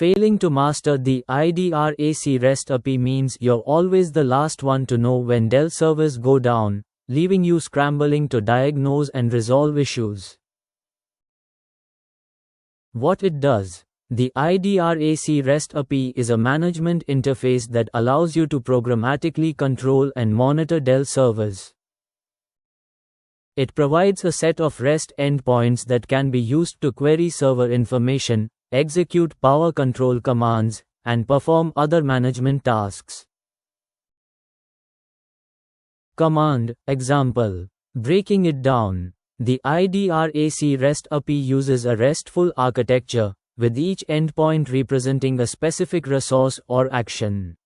Failing to master the iDRAC REST API means you're always the last one to know when Dell servers go down, leaving you scrambling to diagnose and resolve issues. What it does. The iDRAC REST API is a management interface that allows you to programmatically control and monitor Dell servers. It provides a set of REST endpoints that can be used to query server information, execute power control commands, and perform other management tasks. Command example. Breaking it down. The iDRAC REST API uses a RESTful architecture, with each endpoint representing a specific resource or action.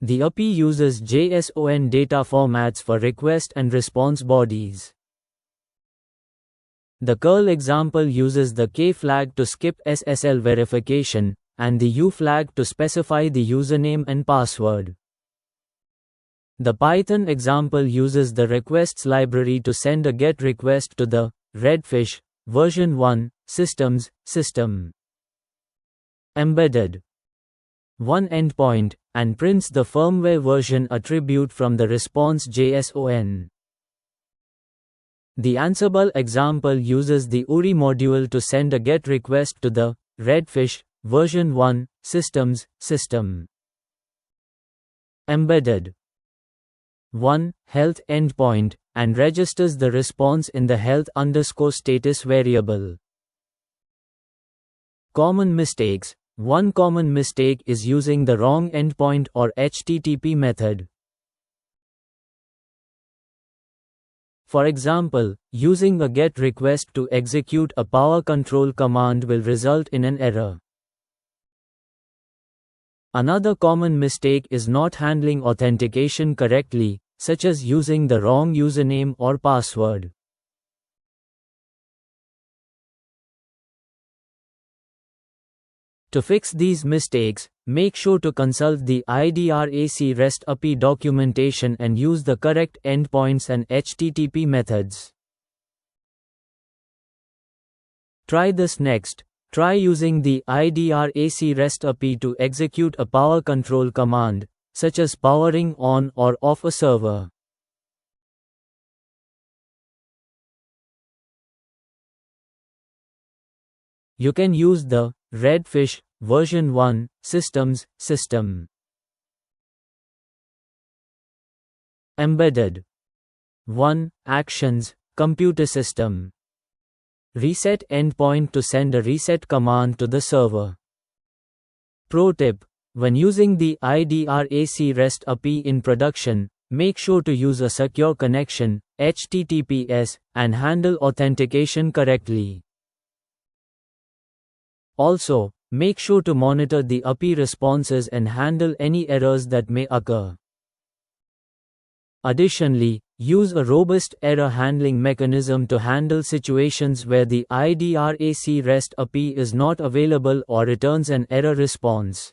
The API uses JSON data formats for request and response bodies. The curl example uses the K flag to skip SSL verification, and the U flag to specify the username and password. The Python example uses the requests library to send a GET request to the Redfish version 1 systems system. Embedded 1 endpoint, and prints the firmware version attribute from the response JSON. The Ansible example uses the URI module to send a GET request to the Redfish version 1 systems system. Embedded 1 health endpoint, and registers the response in the health_status variable. Common mistakes. One common mistake is using the wrong endpoint or HTTP method. For example, using a GET request to execute a power control command will result in an error. Another common mistake is not handling authentication correctly, such as using the wrong username or password. To fix these mistakes, make sure to consult the iDRAC REST API documentation and use the correct endpoints and HTTP methods. Try this next. Try using the iDRAC REST API to execute a power control command, such as powering on or off a server. You can use the Redfish version 1 systems system. Embedded 1 actions computer system. Reset endpoint to send a reset command to the server. Pro tip: when using the iDRAC REST API in production, make sure to use a secure connection, HTTPS, and handle authentication correctly. Also, make sure to monitor the API responses and handle any errors that may occur. Additionally, use a robust error handling mechanism to handle situations where the iDRAC REST API is not available or returns an error response.